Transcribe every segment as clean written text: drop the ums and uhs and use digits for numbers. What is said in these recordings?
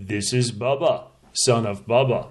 This is Bubba, son of Bubba.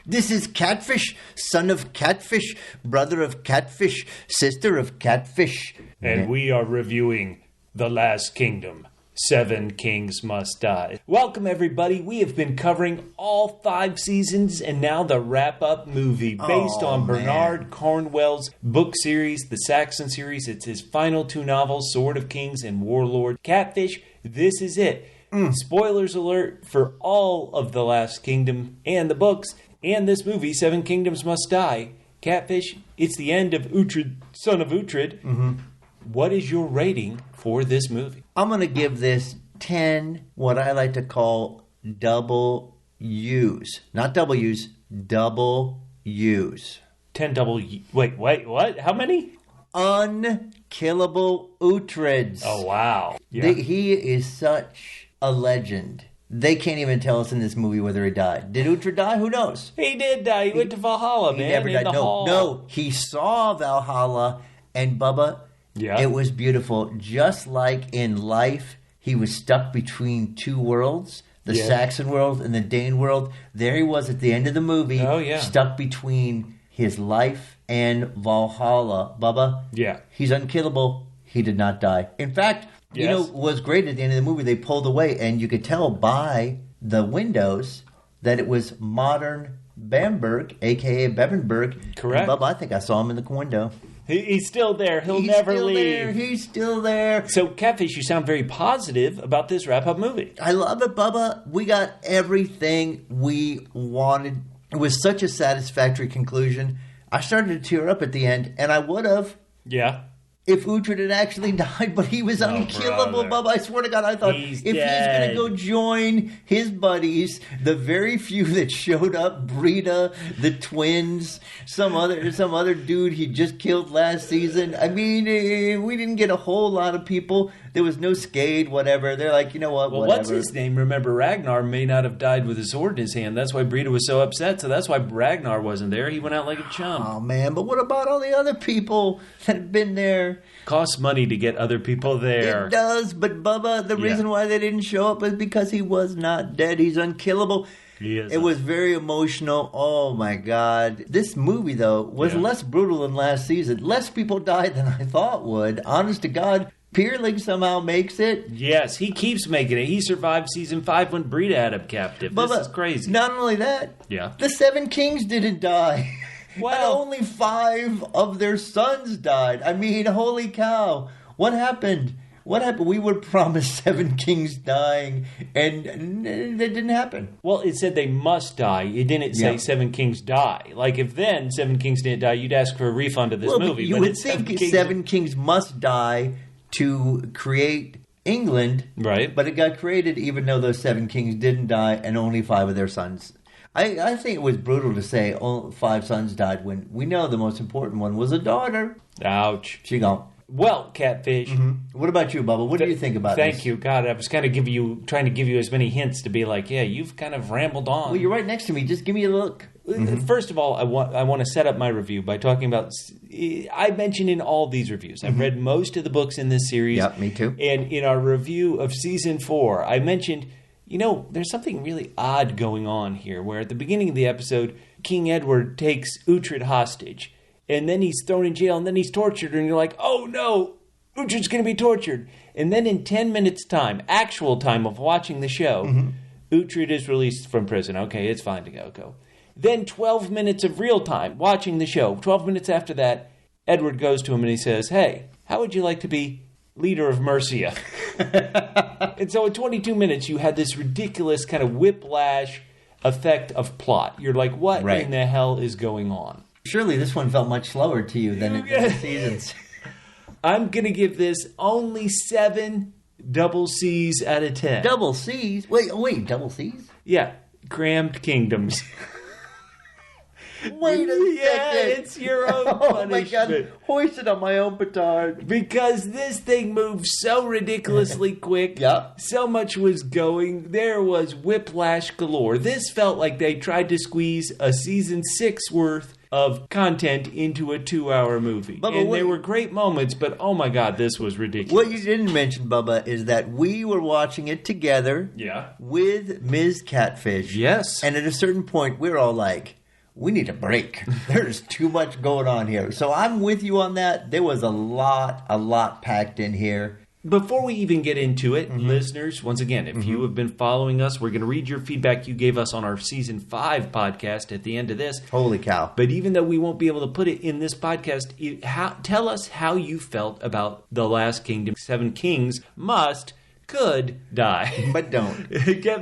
This is Catfish, son of Catfish, brother of Catfish, sister of Catfish. And we are reviewing The Last Kingdom. 7 Kings Must Die. Welcome, everybody. We have been covering all 5 seasons and now the wrap-up movie based on Bernard Cornwell's book series, the Saxon series. It's his final 2 novels, Sword of Kings and Warlord. Catfish, this is it. Spoilers alert for all of The Last Kingdom and the books and this movie, 7 Kingdoms Must Die. Catfish, it's the end of Uhtred, Son of Uhtred. What is your rating for this movie? I'm going to give this 10, what I like to call double U's. Not W's, double U's. 10 double... Wait, what? How many? Unkillable Uhthreds. Oh, wow. Yeah. He is such a legend. They can't even tell us in this movie whether he died. Did Uhtred die? Who knows? He did die. He went to Valhalla, man. He never died. In the hall. No, he saw Valhalla, and Bubba... Yeah. It was beautiful. Just like in life, he was stuck between 2 worlds, the Saxon world and the Dane world. There he was at the end of the movie, stuck between his life and Valhalla. Bubba, he's unkillable. He did not die. In fact, you know what was great at the end of the movie? They pulled away, and you could tell by the windows that it was modern Bamberg, a.k.a. Bebbanburg. Correct. And Bubba, I think I saw him in the window. He's still there. He'll never leave. He's still there. So, Catfish, you sound very positive about this wrap-up movie. I love it, Bubba. We got everything we wanted. It was such a satisfactory conclusion. I started to tear up at the end, and I would have. Yeah. If Uhtred had actually died, but he was unkillable, Bubba. I swear to God, I thought he's going to go join his buddies, the very few that showed up, Brita, the twins, some other dude he just killed last season. I mean, we didn't get a whole lot of people. There was no Skade, whatever. They're like, you know what, well, whatever. What's his name? Remember, Ragnar may not have died with a sword in his hand. That's why Brita was so upset. So that's why Ragnar wasn't there. He went out like a chump. Oh, man. But what about all the other people that have been there? Costs money to get other people there. It does, but Bubba, the reason why they didn't show up is because he was not dead. He's unkillable. It was very emotional. Oh, my God. This movie, though, was less brutal than last season. Less people died than I thought would. Honest to God. Pyrlig somehow makes it. Yes, he keeps making it. He survived season 5 when Brita had him captive. This is crazy. Not only that, the 7 kings didn't die. Well, and only 5 of their sons died. I mean, holy cow. What happened? What happened? We were promised 7 kings dying, and that didn't happen. Well, it said they must die. It didn't say 7 kings die. Like, if then 7 kings didn't die, you'd ask for a refund of this movie. You would think 7 kings must die to create England. Right. But it got created even though those 7 kings didn't die and only 5 of their sons. I think it was brutal to say 5 sons died when we know the most important one was a daughter. Ouch. She gone. Well, Catfish. What about you, Bubba? What do you think about this? Thank you. God, I was kind of trying to give you as many hints to be like, yeah, you've kind of rambled on. Well, you're right next to me. Just give me a look. First of all, I want to set up my review by talking about... I mentioned in all these reviews, I've read most of the books in this series. Yep, me too. And in our review of Season 4, I mentioned, there's something really odd going on here, where at the beginning of the episode, King Edward takes Uhtred hostage, and then he's thrown in jail, and then he's tortured, and you're like, oh no, Uhtred's going to be tortured. And then in 10 minutes' time, actual time of watching the show, Uhtred is released from prison. Okay, it's fine to go. Then 12 minutes of real time watching the show. 12 minutes after that, Edward goes to him and he says, hey, how would you like to be leader of Mercia? And so in 22 minutes, you had this ridiculous kind of whiplash effect of plot. You're like, what in the hell is going on? Surely this one felt much slower to you than the seasons. I'm going to give this only 7 double C's out of 10. Double C's? Wait, double C's? Yeah, crammed kingdoms. Wait a second. It's your own punishment. My God, hoist it on my own petard. Because this thing moved so ridiculously quick. Yep. So much was going. There was whiplash galore. This felt like they tried to squeeze a season 6 worth of content into a 2-hour movie. Bubba, there were great moments, but oh my God, this was ridiculous. What you didn't mention, Bubba, is that we were watching it together with Ms. Catfish. Yes. And at a certain point, we were all like, we need a break. There's too much going on here. So I'm with you on that. There was a lot packed in here. Before we even get into it, listeners, once again, if you have been following us, we're going to read your feedback you gave us on our Season 5 podcast at the end of this. Holy cow. But even though we won't be able to put it in this podcast, tell us how you felt about The Last Kingdom. 7 kings could die. But don't.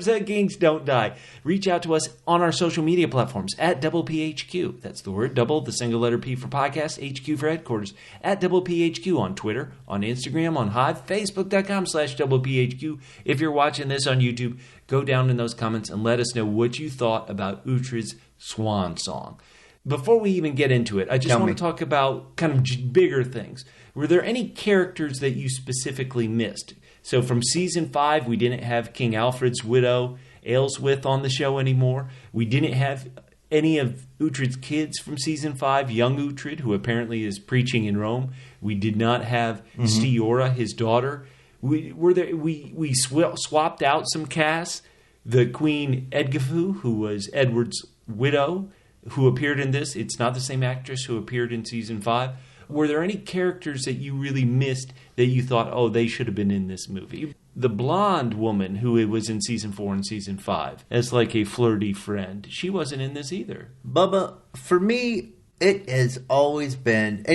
7 kings don't die. Reach out to us on our social media platforms at PHQ. That's the word double, the single letter P for podcast, HQ for headquarters. At PHQ on Twitter, on Instagram, on Hive, Facebook.com/PHQ. If you're watching this on YouTube, go down in those comments and let us know what you thought about Uhtred's swan song. Before we even get into it, I just want to talk about kind of bigger things. Were there any characters that you specifically missed? So from Season 5, we didn't have King Alfred's widow, Aelfweard, on the show anymore. We didn't have any of Uhtred's kids from Season 5, young Uhtred, who apparently is preaching in Rome. We did not have Stiora, his daughter. We swapped out some casts. The Queen Edgifu, who was Edward's widow, who appeared in this. It's not the same actress who appeared in Season 5. Were there any characters that you really missed that you thought, oh, they should have been in this movie? The blonde woman who was in Season 4 and Season 5 as like a flirty friend, she wasn't in this either. Bubba, for me, it has always been...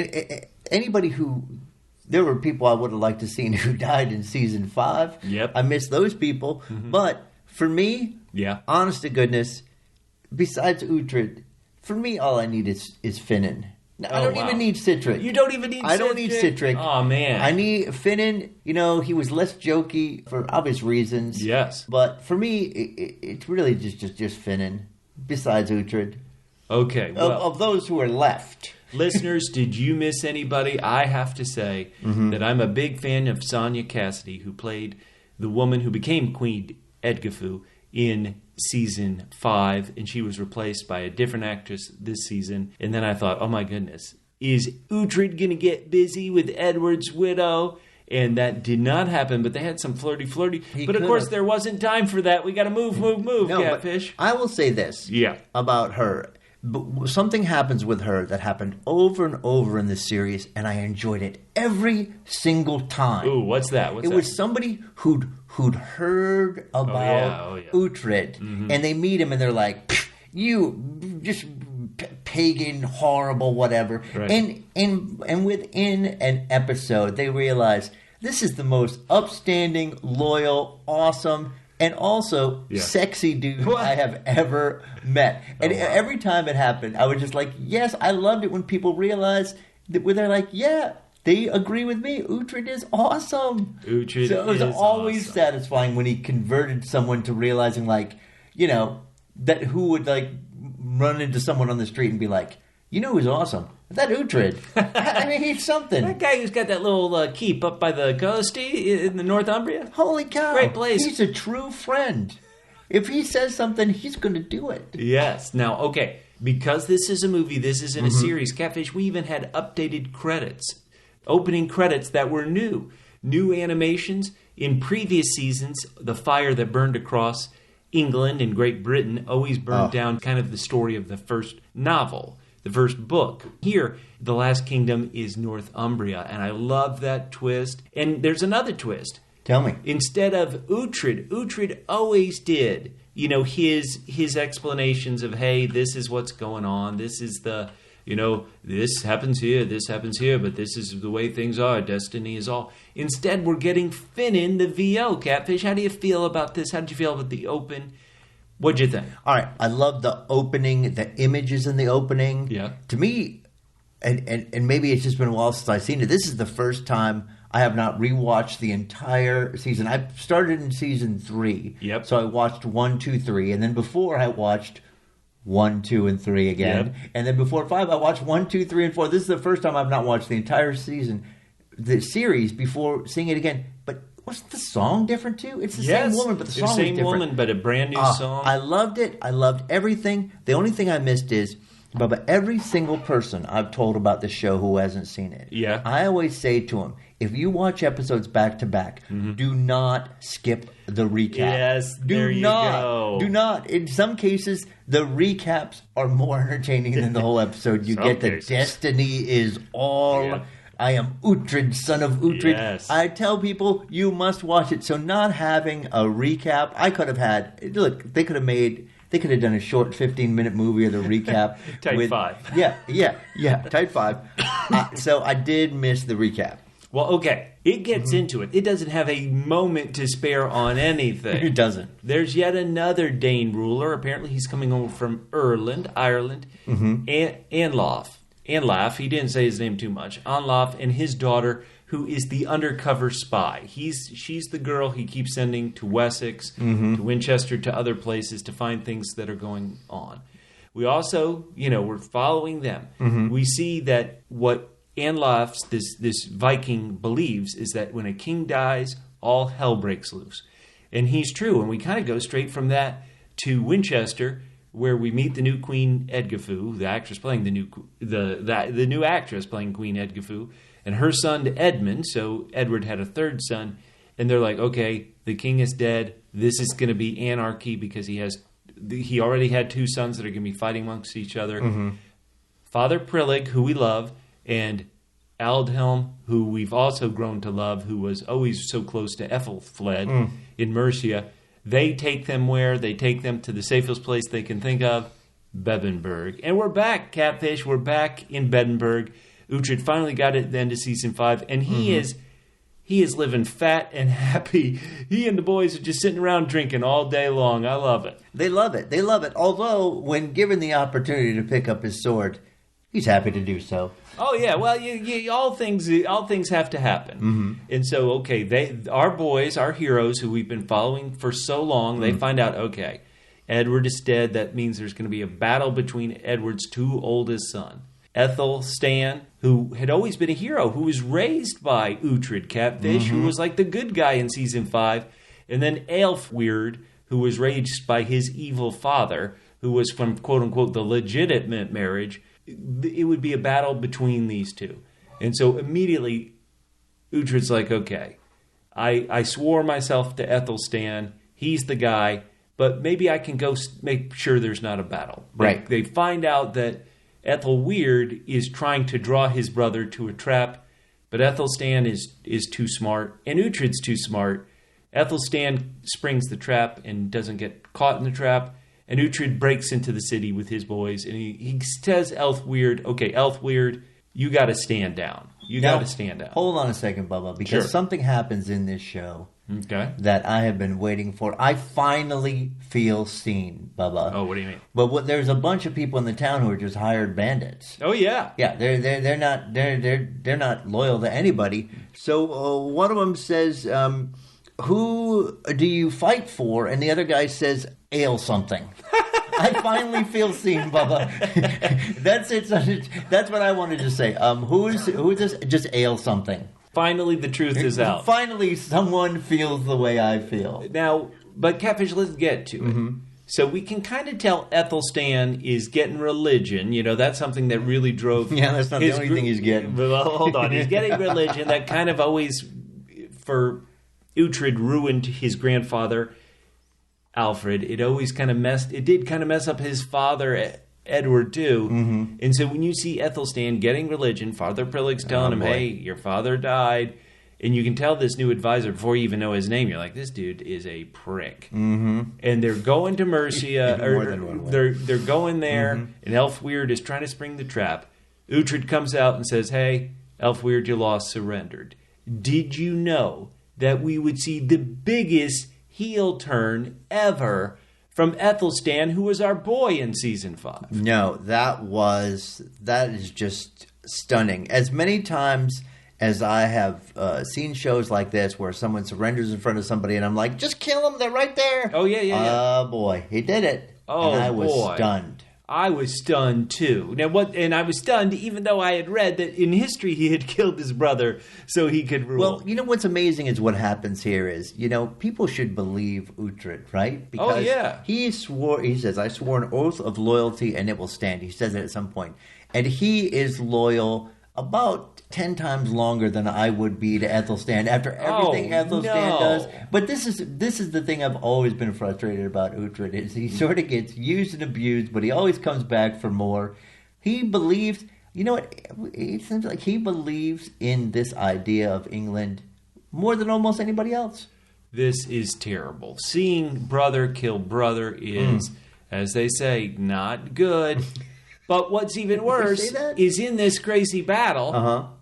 Anybody who... There were people I would have liked to seen who died in Season 5. Yep. I miss those people. But for me, honest to goodness, besides Uhtred, for me, all I need is Finan. I don't even need Sihtric. You don't even need Sihtric? I don't need Sihtric. Oh, man. I need Finan. You know, he was less jokey for obvious reasons. Yes. But for me, it's really just Finan, besides Uhtred. Okay. Well, of those who are left. Listeners, did you miss anybody? I have to say that I'm a big fan of Sonya Cassidy, who played the woman who became Queen Edgifu in Season 5, and she was replaced by a different actress this season. And then I thought, oh my goodness, is Uhtred going to get busy with Edward's widow? And that did not happen, but they had some flirty. But of course, there wasn't time for that. We got to move, no, Catfish. I will say this about her. But something happens with her that happened over and over in this series, and I enjoyed it every single time. Ooh, what's that? It was somebody who'd heard about Uhtred, and they meet him, and they're like, "You just pagan, horrible, whatever." Right. And within an episode, they realize this is the most upstanding, loyal, awesome, and also sexy dude I have ever met. And every time it happened, I was just like, yes, I loved it when people realized that when they're like, yeah, they agree with me. Uhtred is awesome. So it was always satisfying when he converted someone to realizing, like, you know, that who would, like, run into someone on the street and be like, you know who's awesome? That Uhtred. I mean, he's something. That guy who's got that little keep up by the coast in the Northumbria. Holy cow. Great place. He's a true friend. If he says something, he's going to do it. Yes. Now, okay, because this is a movie, this isn't a series, Catfish, we even had updated credits, opening credits that were new. New animations. In previous seasons, the fire that burned across England and Great Britain always burned down kind of the story of the first novel. The first book. Here, The Last Kingdom is Northumbria, and I love that twist. And there's another twist. Tell me. Instead of Uhtred always did, you know, his explanations of, hey, this is what's going on. This is the, you know, this happens here, but this is the way things are. Destiny is all. Instead, we're getting Finan, the VO, Catfish. How do you feel about this? How did you feel about the open? What'd you think? All right. I love the opening, the images in the opening. Yeah. To me, and maybe it's just been a while since I've seen it, this is the first time I have not rewatched the entire season. I started in Season 3. Yep. So I watched 1, 2, 3. And then before I watched 1, 2, and 3 again. Yep. And then before 5, I watched 1, 2, 3, and 4. This is the first time I've not watched the entire the series, before seeing it again. But wasn't the song different too? It's the same woman, but the song was different. Same woman, but a brand new song. I loved it. I loved everything. The only thing I missed is, Bubba, every single person I've told about the show who hasn't seen it, I always say to them, if you watch episodes back to back, do not skip the recap. Yes, there you go. Do not. In some cases, the recaps are more entertaining than the whole episode. You get the destiny is all... Yeah. I am Uhtred, son of Uhtred. Yes. I tell people you must watch it. So not having a recap, I could have had... Look, they could have done a short 15-minute movie of the recap. Type 5. Yeah, Type 5. So I did miss the recap. Well, okay. It gets into it. It doesn't have a moment to spare on anything. It doesn't. There's yet another Dane ruler. Apparently he's coming over from Ireland. Anlaf. He didn't say his name too much. Anlaf and his daughter, who is the undercover spy. She's the girl he keeps sending to Wessex, to Winchester, to other places to find things that are going on. We also, we're following them. We see that what Anlaf's, this Viking, believes is that when a king dies, all hell breaks loose. And he's true. And we kind of go straight from that to Winchester, where we meet the new Queen Edgifu, the actress playing the new actress playing Queen Edgifu, and her son Edmund. So Edward had a third son, and they're like, okay, the king is dead. This is going to be anarchy because he already had 2 sons that are going to be fighting amongst each other. Father Pyrlig, who we love, and Aldhelm, who we've also grown to love, who was always so close to Aethelflaed in Mercia. They take them where? They take them to the safest place they can think of, Bebbanburg. And we're back, Catfish. We're back in Bebbanburg. Uhtred finally got it at the end of season 5, and he is living fat and happy. He and the boys are just sitting around drinking all day long. I love it. They love it. They love it. Although, when given the opportunity to pick up his sword, he's happy to do so. Oh yeah, well, all things have to happen, and so our boys, our heroes, who we've been following for so long, they find out Edward is dead. That means there's going to be a battle between Edward's 2 oldest sons, Aethelstan, who had always been a hero, who was raised by Uhtred, Catfish, who was like the good guy in season 5, and then Aelfweard, who was raised by his evil father, who was from quote unquote the legitimate marriage. It would be a battle between these 2. And so immediately, Uhtred's like, okay, I swore myself to Aethelstan. He's the guy, but maybe I can go make sure there's not a battle. Right. They find out that Aethelweard is trying to draw his brother to a trap, but Aethelstan is too smart, and Uhtred's too smart. Aethelstan springs the trap and doesn't get caught in the trap. And Uhtred breaks into the city with his boys, and he says Aelfweard, you got to stand down. You got to stand down. Hold on a second, Bubba, because something happens in this show that I have been waiting for. I finally feel seen, Bubba. Oh, what do you mean? But there's a bunch of people in the town who are just hired bandits. Oh yeah, yeah. They're not loyal to anybody. So one of them says, "Who do you fight for?" And the other guy says, "Ale something." I finally feel seen, Bubba. That's it. That's what I wanted to say. Who is this? Just ale something. Finally, the truth is out. Finally, someone feels the way I feel. Now, but Catfish, let's get to it. So we can kind of tell Aethelstan is getting religion. That's something that really drove... Yeah, that's not the only thing he's getting. Well, hold on. He's getting religion that kind of always, for Uhtred, ruined his grandfather, Alfred. It did kind of mess up his father, Edward, too. And so when you see Aethelstan getting religion, Father Pyrlig's telling him, hey, your father died. And you can tell this new advisor before you even know his name. You're like, this dude is a prick. And they're going to Mercia. They're going there, and Aelfweard is trying to spring the trap. Uhtred comes out and says, hey, Aelfweard, you lost, surrendered. Did you know that we would see the biggest heel turn ever from Aethelstan, who was our boy in season 5? No, that is just stunning. As many times as I have seen shows like this where someone surrenders in front of somebody and I'm like, just kill them, they're right there. Oh, yeah. Oh, boy, he did it. Oh, and I was stunned. I was stunned too. Now and I was stunned even though I had read that in history he had killed his brother so he could rule. Well, what's amazing is what happens here is, people should believe Uhtred, right? Because he says, I swore an oath of loyalty and it will stand. He says it at some point. And he is loyal about 10 times longer than I would be to Aethelstan after everything Aethelstan does. But this is the thing I've always been frustrated about Uhtred is he sort of gets used and abused, but he always comes back for more. He believes, it seems like he believes in this idea of England more than almost anybody else. This is terrible. Seeing brother kill brother is, as they say, not good. But what's even worse is in this crazy battle,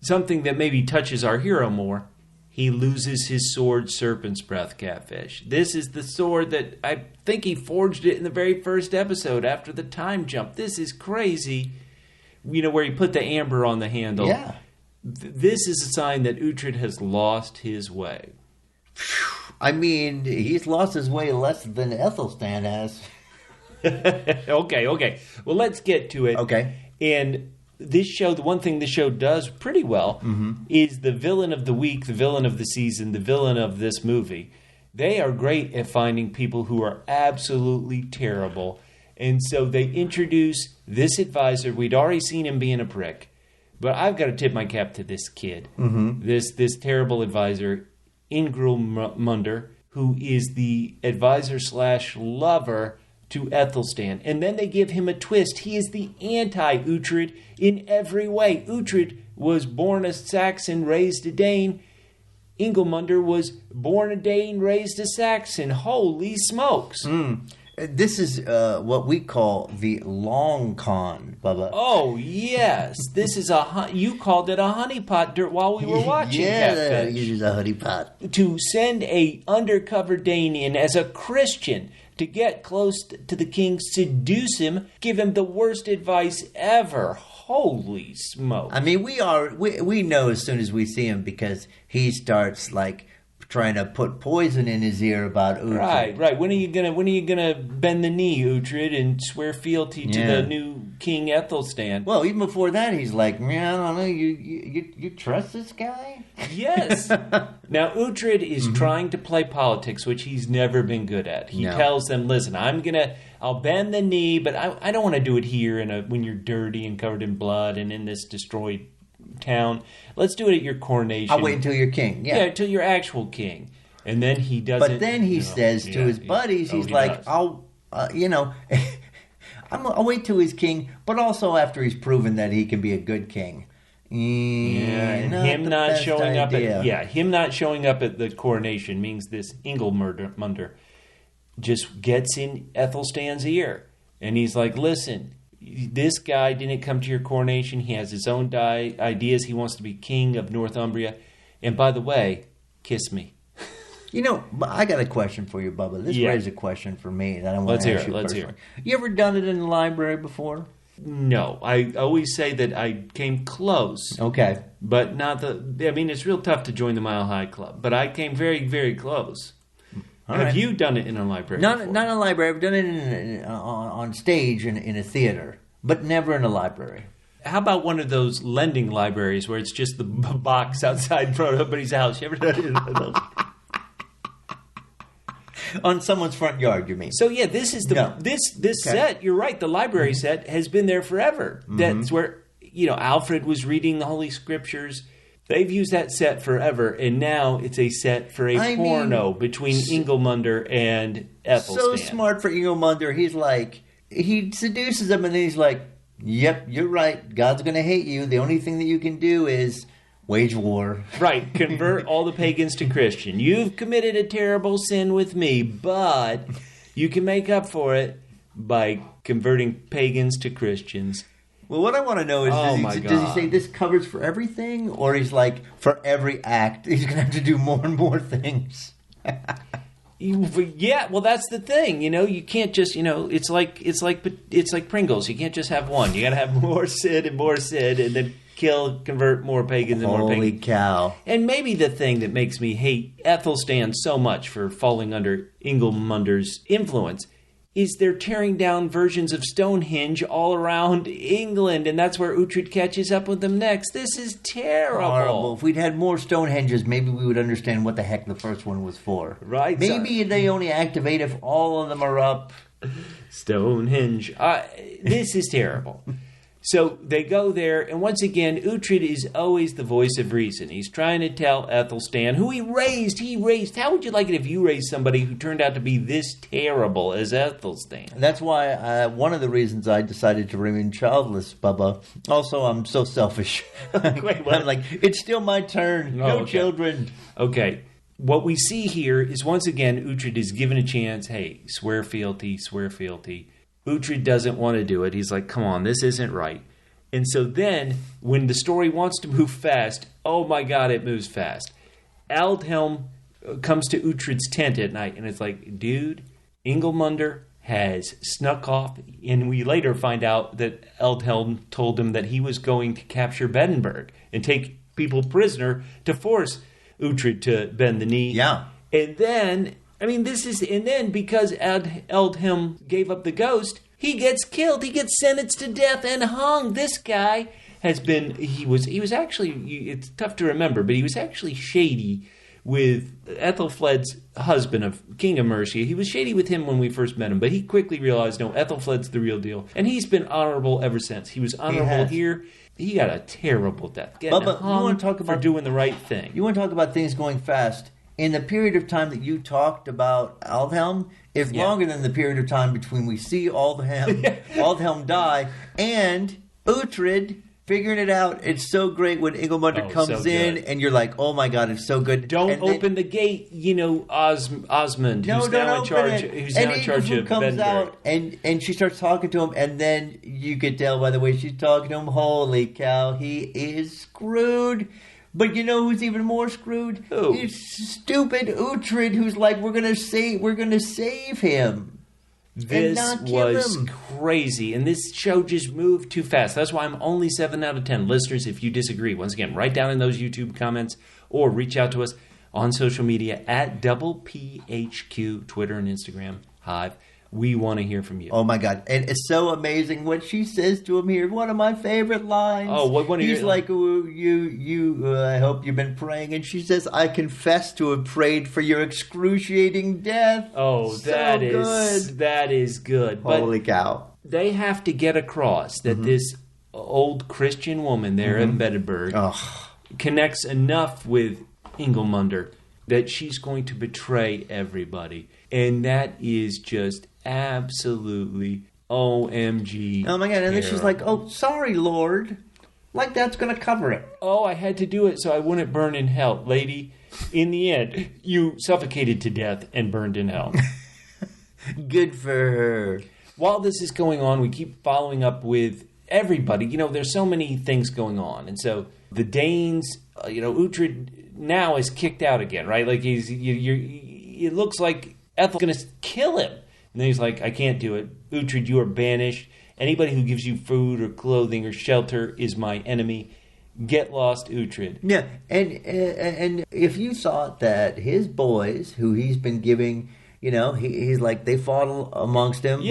something that maybe touches our hero more, he loses his sword, Serpent's Breath Catfish. This is the sword that I think he forged it in the very first episode after the time jump. This is crazy. Where he put the amber on the handle. Yeah. This is a sign that Uhtred has lost his way. I mean, he's lost his way less than Aethelstan has. Okay. Well, let's get to it. Okay. And this show, the one thing the show does pretty well is the villain of the week, the villain of the season, the villain of this movie. They are great at finding people who are absolutely terrible. And so they introduce this advisor. We'd already seen him being a prick. But I've got to tip my cap to this kid. This terrible advisor, Ingilmundr, who is the advisor/lover to Aethelstan. And then they give him a twist. He is the anti-Uhtred in every way. Uhtred was born a Saxon, raised a Dane. Ingilmundr was born a Dane, raised a Saxon. Holy smokes. This is what we call the long con, Bubba. Oh, yes. This is you called it a honeypot while we were watching. Yeah, it is a honeypot. To send a undercover Dane in as a Christian to get close to the king, seduce him, give him the worst advice ever. Holy smoke. I mean, we know as soon as we see him because he starts trying to put poison in his ear about Uhtred. Right. When are you gonna bend the knee, Uhtred, and swear fealty to the new King Aethelstan? Well, even before that, he's like, man, I don't know, you trust this guy? Yes. Now Uhtred is trying to play politics, which he's never been good at. He tells them, "Listen, I'll bend the knee, but I don't want to do it here when you're dirty and covered in blood and in this destroyed town. Let's do it at your coronation. I'll wait until you're king." Yeah, until you're actual king. And then he doesn't. But then he says to his buddies, he's like, "I'll wait till he's king, but also after he's proven that he can be a good king." And him not showing up at the coronation means this Ingilmundr just gets in Ethelstan's ear, and he's like, "Listen, this guy didn't come to your coronation. He has his own ideas. He wants to be king of Northumbria. And by the way, kiss me." I got a question for you, Bubba. This raises a question for me that I want to ask you Let's personally. hear it. You ever done it in the library before? No. I always say that I came close. Okay. But it's real tough to join the Mile High Club. But I came very, very close. Have you done it in a library before? Not in a library. I've done it on stage in a theater, but never in a library. How about one of those lending libraries where it's just the box outside in front of somebody's house? You ever done it in one of those? On someone's front yard, you mean? So yeah, this is this set. You're right. The library set has been there forever. That's where Alfred was reading the Holy Scriptures. They've used that set forever, and now it's a set for a porno between Ingilmundr and Aethelstan. So smart for Ingilmundr. He seduces him, and then he's like, "Yep, you're right. God's going to hate you. The only thing that you can do is wage war." Right. Convert all the pagans to Christian. You've committed a terrible sin with me, but you can make up for it by converting pagans to Christians. Well, what I want to know is, does he say this covers for everything? Or he's like, for every act, he's going to have to do more and more things? Yeah, well, that's the thing. You can't just, it's like Pringles. You can't just have one. You got to have more Sid, and then convert more pagans and more pagans. Holy cow. And maybe the thing that makes me hate Aethelstan so much for falling under Ingilmundr's influence is they're tearing down versions of Stonehenge all around England, and that's where Uhtred catches up with them next. This is terrible. Horrible. If we'd had more Stonehenges, maybe we would understand what the heck the first one was for. Right. Maybe they only activate if all of them are up. Stonehenge. This is terrible. So they go there, and once again, Uhtred is always the voice of reason. He's trying to tell Aethelstan, who he raised. How would you like it if you raised somebody who turned out to be this terrible as Aethelstan? That's why one of the reasons I decided to remain childless, Bubba. Also, I'm so selfish. Wait, I'm like, it's still my turn. No children. Okay. What we see here is, once again, Uhtred is given a chance. Hey, swear fealty, swear fealty. Uhtred doesn't want to do it. He's like, come on, this isn't right. And so then, when the story wants to move fast, oh my God, it moves fast. Aldhelm comes to Uhtred's tent at night, and it's like, dude, Ingilmundr has snuck off, and we later find out that Aldhelm told him that he was going to capture Bebbanburg and take people prisoner to force Uhtred to bend the knee. Yeah. And then... because Aldhelm gave up the ghost, he gets killed. He gets sentenced to death and hung. This guy he was actually, it's tough to remember, but he was actually shady with Aethelflaed's husband, of King of Mercia. He was shady with him when we first met him, but he quickly realized, no, Aethelflaed's the real deal. And he's been honorable ever since. He was honorable here. He got a terrible death. Bubba, you want to talk about doing the right thing. You want to talk about things going fast. In the period of time that you talked about Aldhelm, is longer than the period of time between we see Aldhelm die and Uhtred figuring it out. It's so great when Ingilmundr comes in and you're like, oh my God, it's so good. Don't open the gate, Osmond, who's now in charge of comes out and she starts talking to him, and then you can tell by the way she's talking to him, holy cow, he is screwed. But you know who's even more screwed? Who? It's stupid Uhtred, who's like, we're gonna save him. This was crazy, and this show just moved too fast. That's why I'm only 7 out of 10. Listeners, if you disagree, once again, write down in those YouTube comments or reach out to us on social media at PHQ, Twitter and Instagram, Hive. We want to hear from you. Oh my God! And it's so amazing what she says to him here. One of my favorite lines. Oh, what one? He's like, I hope you've been praying, and she says, "I confess to have prayed for your excruciating death." Oh, that is good. Holy cow! They have to get across that this old Christian woman there in Bebbanburg connects enough with Ingilmundr that she's going to betray everybody, and that is just absolutely OMG. Oh my God. And then she's like, oh, sorry, Lord. Like that's going to cover it. Oh, I had to do it so I wouldn't burn in hell. Lady, in the end, you suffocated to death and burned in hell. Good for her. While this is going on, we keep following up with everybody. There's so many things going on. And so the Danes, Uhtred now is kicked out again, right? Like it looks like Ethel's going to kill him. And then he's like, I can't do it. Uhtred, you are banished. Anybody who gives you food or clothing or shelter is my enemy. Get lost, Uhtred. Yeah, and if you thought that his boys, who he's been giving, he's like, they fought amongst him,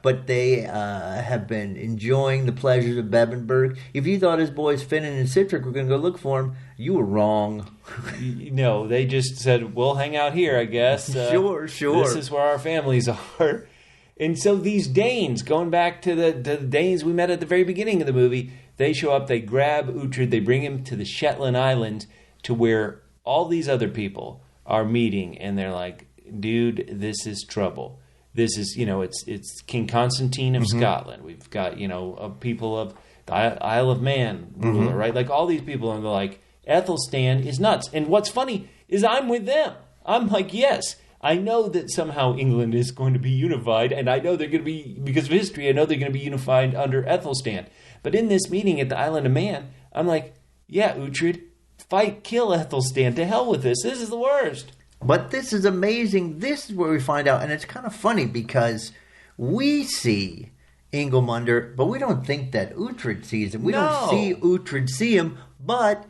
but they have been enjoying the pleasures of Bebbanburg. If you thought his boys Finan and Sihtric were going to go look for him, you were wrong. No, they just said, we'll hang out here, I guess. Sure. This is where our families are. And so these Danes, going back to the Danes we met at the very beginning of the movie, they show up, they grab Uhtred, they bring him to the Shetland Islands to where all these other people are meeting, and they're like, dude, this is trouble. This is, it's King Constantine of Scotland. We've got, people of the Isle of Man ruler, right? Like all these people, and they're like, Aethelstan is nuts. And what's funny is I'm with them. I'm like, yes, I know that somehow England is going to be unified, and I know they're going to be, because of history, I know they're going to be unified under Aethelstan. But in this meeting at the Island of Man, I'm like, yeah, Uhtred, kill Aethelstan. To hell with this. This is the worst. But this is amazing. This is where we find out, and it's kind of funny because we see Ingilmundr, but we don't think that Uhtred sees him. We don't see Uhtred see him, but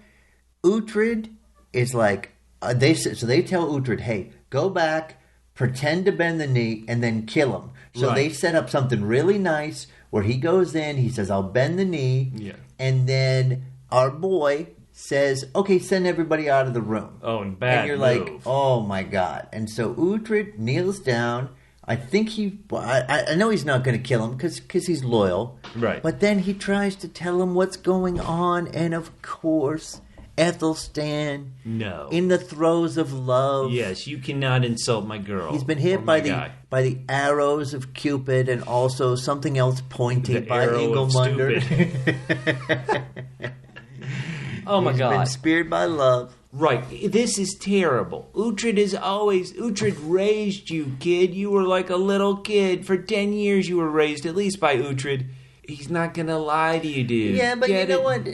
Uhtred is like, they tell Uhtred, hey, go back, pretend to bend the knee, and then kill him. So they set up something really nice where he goes in, he says, I'll bend the knee, and then our boy says, okay, send everybody out of the room. Oh, and bad And you're move. like, oh my God. And so Uhtred kneels down. I think I know he's not going to kill him because he's loyal. Right. But then he tries to tell him what's going on. And of course, Aethelstan, in the throes of love. Yes, you cannot insult my girl. He's been hit by the arrows of Cupid and also something else pointing by Ingilmundr. Oh my God. He's been speared by love. Right. This is terrible. Uhtred raised you, kid. You were like a little kid. For 10 years you were raised, at least by Uhtred. He's not going to lie to you, dude. Yeah, but you know what?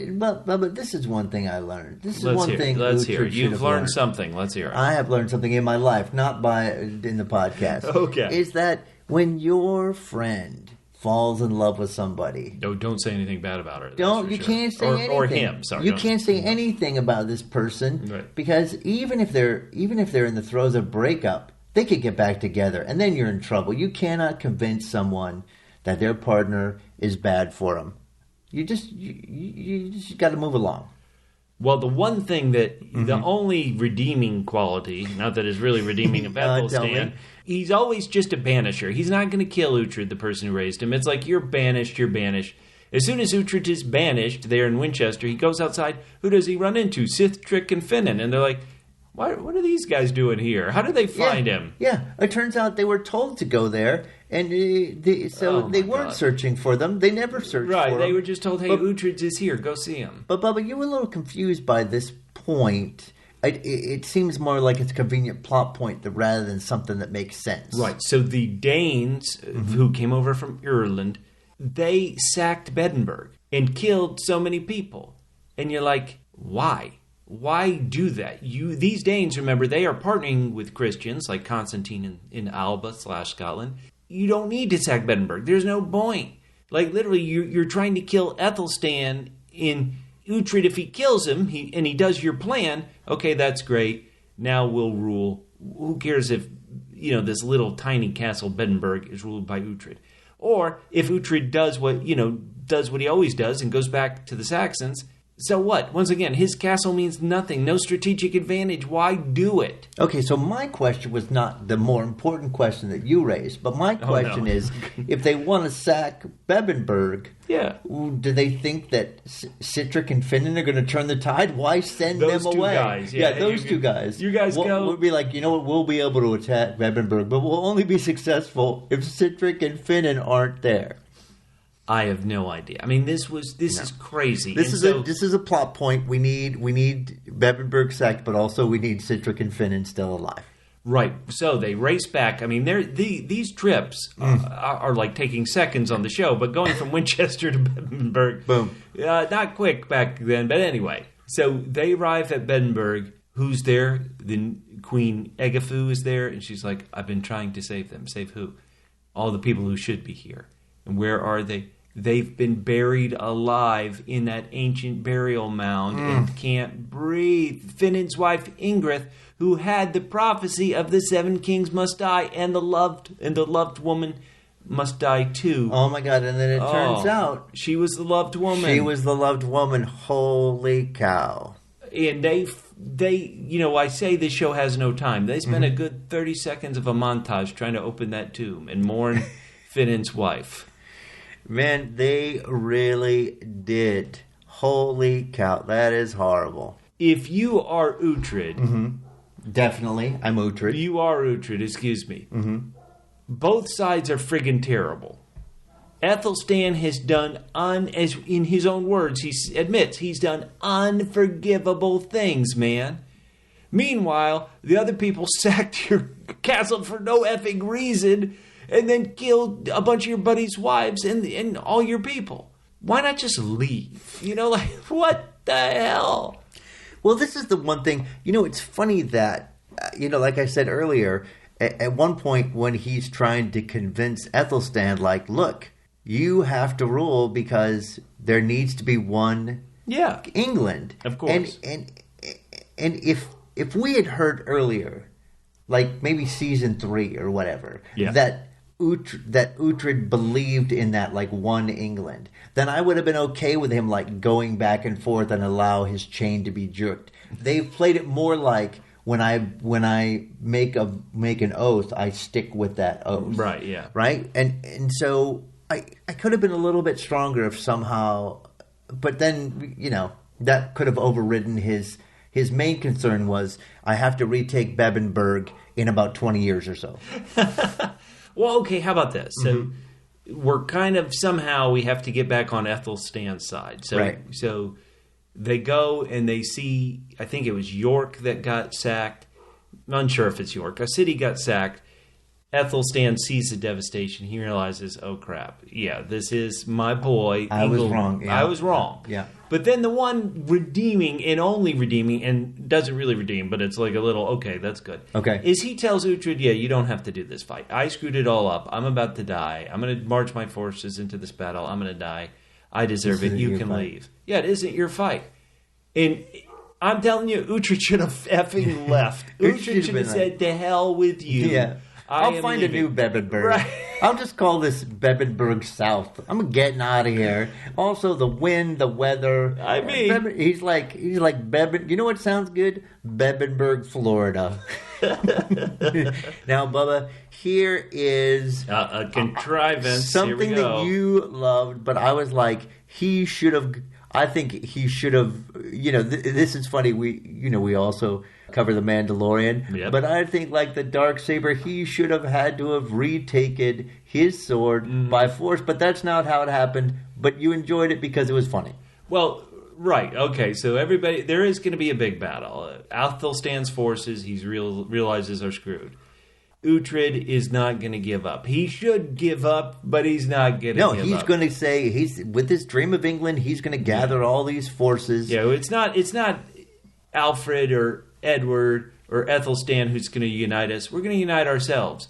But this is one thing I learned. Let's hear it. You've learned something. Let's hear it. I have learned something in my life, not in the podcast. Okay. Is that when your friend falls in love with somebody... No, don't say anything bad about her. You can't say anything. Or him, sorry. You can't say anything about this person. Right. Because even if they're in the throes of breakup, they could get back together, and then you're in trouble. You cannot convince someone that their partner is bad for them. You just got to move along. Well, the one thing that the only redeeming quality, not that is really redeeming of Aethelstan, he's always just a banisher. He's not going to kill Uhtred, the person who raised him. It's like, you're banished. As soon as Uhtred is banished there in Winchester, he goes outside. Who does he run into? Sihtric and Finan. And they're like, what are these guys doing here? How did they find him? Yeah, it turns out they were told to go there, and they weren't searching for them. They never searched for them. Right, they were just told, hey, Uhtred is here, go see him. But, Bubba, you were a little confused by this point. It seems more like it's a convenient plot point rather than something that makes sense. Right, so the Danes, who came over from Ireland, they sacked Bebbanburg and killed so many people. And you're like, why? Why do that? These Danes, remember, they are partnering with Christians like Constantine in Alba/Scotland. You don't need to sack Bebbanburg. There's no point. Like, literally, you're trying to kill Aethelstan in Uhtred. If he kills him, and he does your plan, okay, that's great. Now we'll rule. Who cares if, this little tiny castle Bebbanburg is ruled by Uhtred? Or if Uhtred does what he always does and goes back to the Saxons, so what? Once again, his castle means nothing. No strategic advantage. Why do it? Okay, so my question was not the more important question that you raised, but my question is, if they want to sack Bebbanburg, do they think that Sihtric and Finan are going to turn the tide? Why send them away? Guys, those two guys. You guys go. We'll be like, we'll be able to attack Bebbanburg, but we'll only be successful if Sihtric and Finan aren't there. I have no idea. I mean, this is crazy. This is a plot point. We need Bebbanburg sacked, but also we need Sihtric and Finan still alive. Right. So they race back. I mean, these trips are like taking seconds on the show, but going from Winchester to Bebbanburg, boom, not quick back then. But anyway, so they arrive at Bebbanburg. Who's there? The Queen Egifu is there, and she's like, "I've been trying to save them. Save who? All the people who should be here. And where are they? They've been buried alive in that ancient burial mound and can't breathe. Finan's wife Ingrid, who had the prophecy of the 7 kings must die, and the loved woman must die too. Oh my God! And then it turns out she was the loved woman. She was the loved woman. Holy cow! And they I say this show has no time. They spent a good 30 seconds of a montage trying to open that tomb and mourn Finan's wife. Man, they really did. Holy cow, that is horrible. If you are Uhtred... Definitely, I'm Uhtred. You are Uhtred, excuse me. Both sides are friggin' terrible. Aethelstan has done, as in his own words, he admits, he's done unforgivable things, man. Meanwhile, the other people sacked your castle for no effing reason... and then killed a bunch of your buddies' wives and all your people. Why not just leave? What the hell? Well, this is the one thing. It's funny that, like I said earlier, at one point when he's trying to convince Aethelstan, like, look, you have to rule because there needs to be one England. Of course. And if we had heard earlier like maybe season 3 or whatever, that Uhtred believed in that like one England, then I would have been okay with him like going back and forth and allow his chain to be jerked. They've played it more like when I make an oath, I stick with that oath. Right, yeah. Right? And so I could have been a little bit stronger if somehow, but then, that could have overridden his main concern was I have to retake Bebbanburg in about 20 years or so. Well, okay, how about this? So we're kind of somehow we have to get back on Aethelstan's side. So they go and they see, I think it was York that got sacked. I'm unsure if it's York. A city got sacked. Aethelstan sees the devastation. He realizes, oh crap, yeah, this is my boy. I was wrong. Yeah. I was wrong. Yeah. But then the one redeeming and only redeeming, and doesn't really redeem, but it's like a little, okay, that's good. Okay. Is he tells Uhtred, yeah, you don't have to do this fight. I screwed it all up. I'm about to die. I'm going to march my forces into this battle. I'm going to die. I deserve it. You can leave. Yeah, it isn't your fight. And I'm telling you, Uhtred should have effing left. Uhtred should have said, to hell with you. Yeah. I'll find a new Bebbanburg. Right. I'll just call this Bebbanburg South. I'm getting out of here. Also, the wind, the weather. I mean, he's like Bebban. You know what sounds good? Bebbanburg, Florida. Now, Bubba, here is a contrivance. Something that you loved, but I was like, he should have. I think he should have. This is funny. We also cover the Mandalorian, but I think like the Darksaber, he should have had to have retaken his sword by force. But that's not how it happened. But you enjoyed it because it was funny. Well, right, okay. So everybody, there is going to be a big battle. Aethelstan's forces, he realizes, are screwed. Uhtred is not going to give up. He should give up, but he's not going to give up. No, he's going to say, he's with his dream of England, he's going to gather all these forces. Yeah, it's not Alfred or Edward or Aethelstan who's going to unite us. We're going to unite ourselves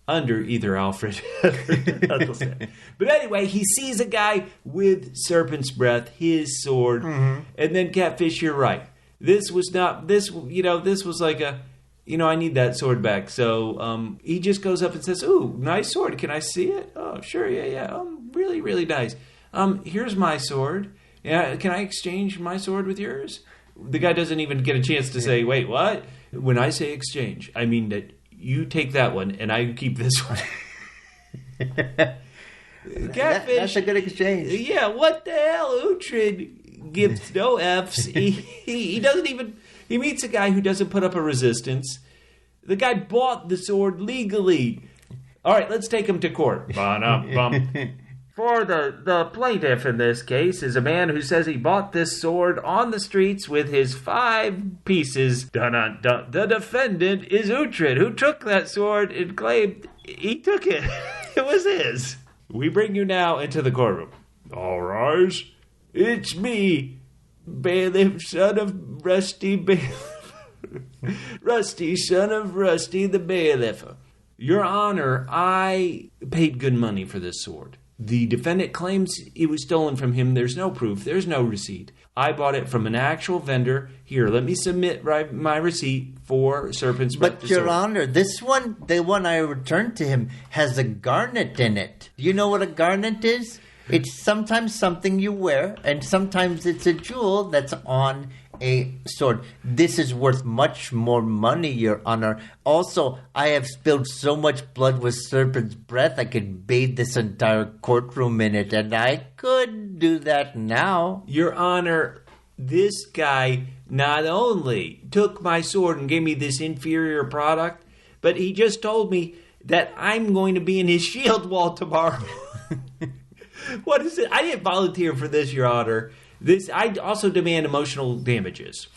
under either Alfred or Aethelstan. But anyway, he sees a guy with serpent's breath, his sword, and then Catfish, you're right. This was like a, I need that sword back. So he just goes up and says, ooh, nice sword. Can I see it? Oh, sure, yeah. Really, really nice. Here's my sword. Yeah, can I exchange my sword with yours? The guy doesn't even get a chance to say, wait, what? When I say exchange, I mean that you take that one and I keep this one. Catfish. That's a good exchange. Yeah, what the hell? Uhtred gives no Fs. He doesn't even... He meets a guy who doesn't put up a resistance. The guy bought the sword legally. All right, let's take him to court. For the plaintiff in this case is a man who says he bought this sword on the streets with his 5 pieces. Dun-dun-dun. The defendant is Uhtred, who took that sword and claimed he took it. It was his. We bring you now into the courtroom. All rise. It's me, bailiff, son of Rusty Bailiff. Rusty, son of Rusty the bailiff. Your Honor, I paid good money for this sword. The defendant claims it was stolen from him. There's no proof. There's no receipt. I bought it from an actual vendor. Here, let me submit my receipt for Serpent's Breath. But, Your Honor, this one, the one I returned to him, has a garnet in it. Do you know what a garnet is? It's sometimes something you wear, and sometimes it's a jewel that's on a sword. This is worth much more money, Your Honor. Also, I have spilled so much blood with serpent's breath, I could bathe this entire courtroom in it, and I could do that now. Your Honor, this guy not only took my sword and gave me this inferior product, but he just told me that I'm going to be in his shield wall tomorrow. What is it? I didn't volunteer for this, Your Honor. I also demand emotional damages.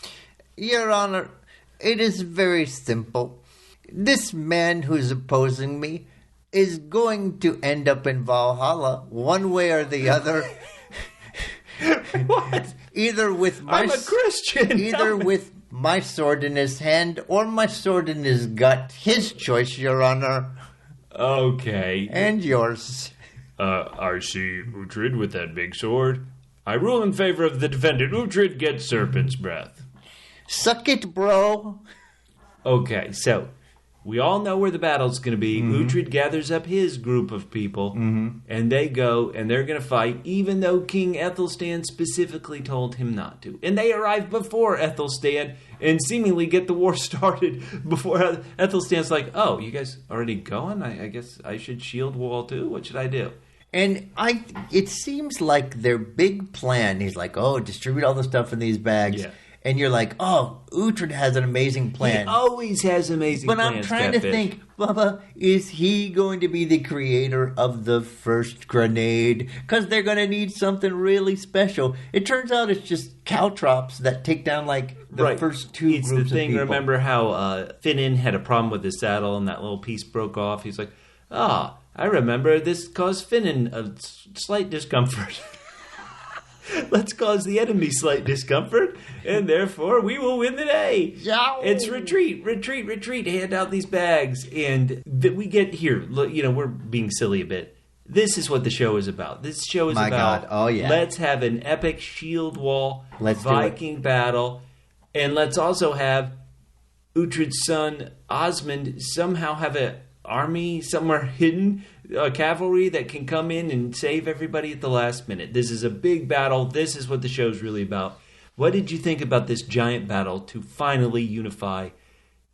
Your Honor, it is very simple. This man who's opposing me is going to end up in Valhalla one way or the other. What? Either with I'm a Christian. Either with my sword in his hand or my sword in his gut. His choice, Your Honor. Okay. And yours. I see Uhtred with that big sword. I rule in favor of the defendant. Uhtred gets serpent's breath. Suck it, bro. Okay, so We all know where the battle's going to be. Uhtred gathers up his group of people, and they go, and they're going to fight, even though King Aethelstan specifically told him not to. And they arrive before Aethelstan and seemingly get the war started before Aethelstan's like, oh, you guys already going? I guess I should shield wall too? What should I do? And it seems like their big plan, he's like, oh, distribute all the stuff in these bags. Yeah. And you're like, oh, Uhtred has an amazing plan. He always has amazing plans, But I'm trying to think, Bubba, is he going to be the creator of the first grenade? Because they're going to need something really special. It turns out it's just caltrops that take down, like, the first two groups of people. It's the thing, remember how Finan had a problem with his saddle and that little piece broke off? He's like, I remember this caused Finan a slight discomfort. Let's cause the enemy slight discomfort, and therefore we will win the day. Yow. It's retreat, hand out these bags. And we get here, we're being silly a bit. This is what the show is about. This show is let's have an epic shield wall, Viking battle, and let's also have Uhtred's son, Osmond, somehow have an army somewhere hidden, cavalry that can come in and save everybody at the last minute. This is a big battle. This is what the show's really about. What did you think about this giant battle to finally unify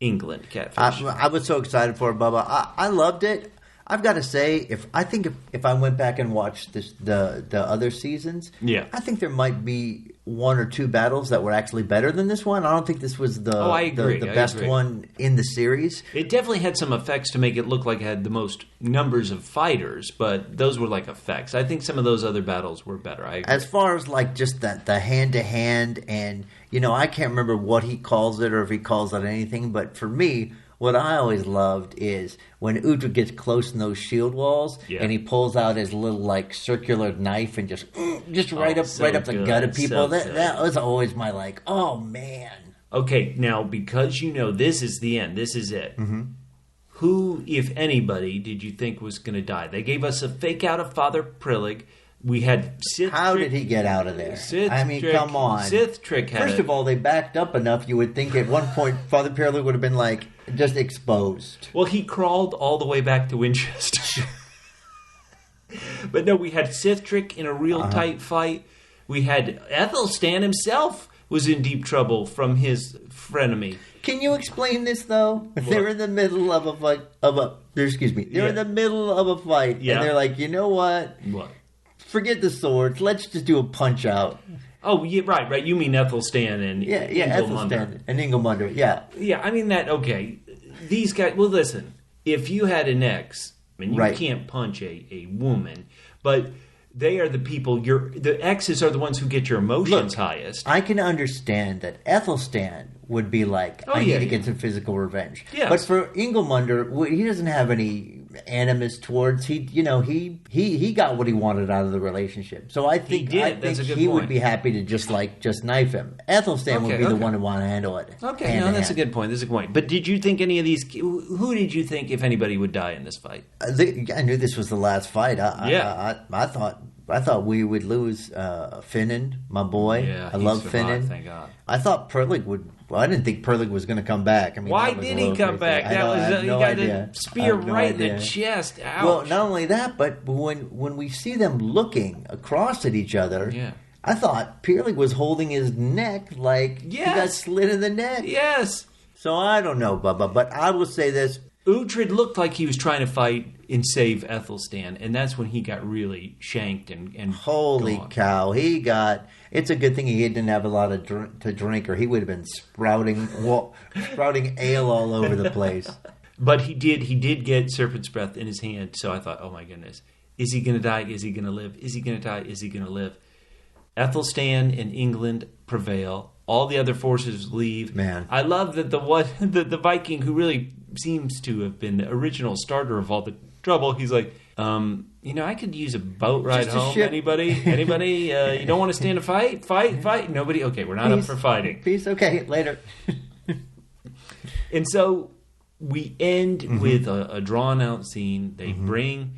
England, Catfish? I was so excited for it, Bubba. I loved it. I've got to say, if I went back and watched the other seasons, I think there might be one or two battles that were actually better than this one. I don't think this was the best one in the series. It definitely had some effects to make it look like it had the most numbers of fighters, but those were like effects. I think some of those other battles were better. I agree. As far as like just the hand-to-hand, and I can't remember what he calls it or if he calls it anything, but for me, what I always loved is when Uhtred gets close in those shield walls and he pulls out his little like circular knife and just right up the gut of people. That was always my like, oh man. Okay, now because this is the end, this is it. Who, if anybody, did you think was going to die? They gave us a fake out of Father Pyrlig. We had Sihtric. How did he get out of there? I mean, come on. Sihtric had First of all, they backed up enough. You would think at one point Father Pyrlig would have been like just exposed. Well, he crawled all the way back to Winchester. But no, we had Sihtric in a real tight fight. We had Aethelstan himself was in deep trouble from his frenemy. Can you explain this though? What? They're in the middle of a fight. They're in the middle of a fight, and they're like, you know what? What? Forget the swords. Let's just do a punch out. Oh, yeah, right. You mean Aethelstan and Ingilmundr. Aethelstan and Ingilmundr. Yeah. I mean that. Okay, these guys. Well, listen. If you had an ex, I mean, you can't punch a woman, but they are the people. The exes are the ones who get your emotions highest. I can understand that Aethelstan would be like, I need to get some physical revenge. Yes. But for Ingilmundr, he doesn't have any animus towards. He got what he wanted out of the relationship. So I think he would be happy to just knife him. Aethelstan would be the one who want to handle it. Okay, that's a good point. But did you think any of these? Who did you think, if anybody, would die in this fight? I knew this was the last fight. I thought we would lose Finan, my boy. Yeah, I love Finan. Thank God. I thought Pyrlig would. Well, I didn't think Pyrlig was going to come back. I mean, why did he come back? He got a spear right in the chest. Ouch. Well, not only that, but when we see them looking across at each other, I thought Pyrlig was holding his neck like he got slit in the neck. Yes. So I don't know, Bubba, but I will say this. Uhtred looked like he was trying to fight and save Aethelstan, and that's when he got really shanked and holy gone. Cow, he got. It's a good thing he didn't have a lot of to drink, or he would have been sprouting ale all over the place. But he did get serpent's breath in his hand, so I thought, oh my goodness, is he going to die? Is he going to live? Is he going to die? Is he going to live? Aethelstan and England prevail. All the other forces leave. Man, I love that the Viking who really seems to have been the original starter of all the trouble. He's like, I could use a boat ride home. Anybody? You don't want to stand a fight? Fight? Nobody? Okay, we're not up for fighting. Peace. Okay, later. And so we end with a drawn-out scene. They bring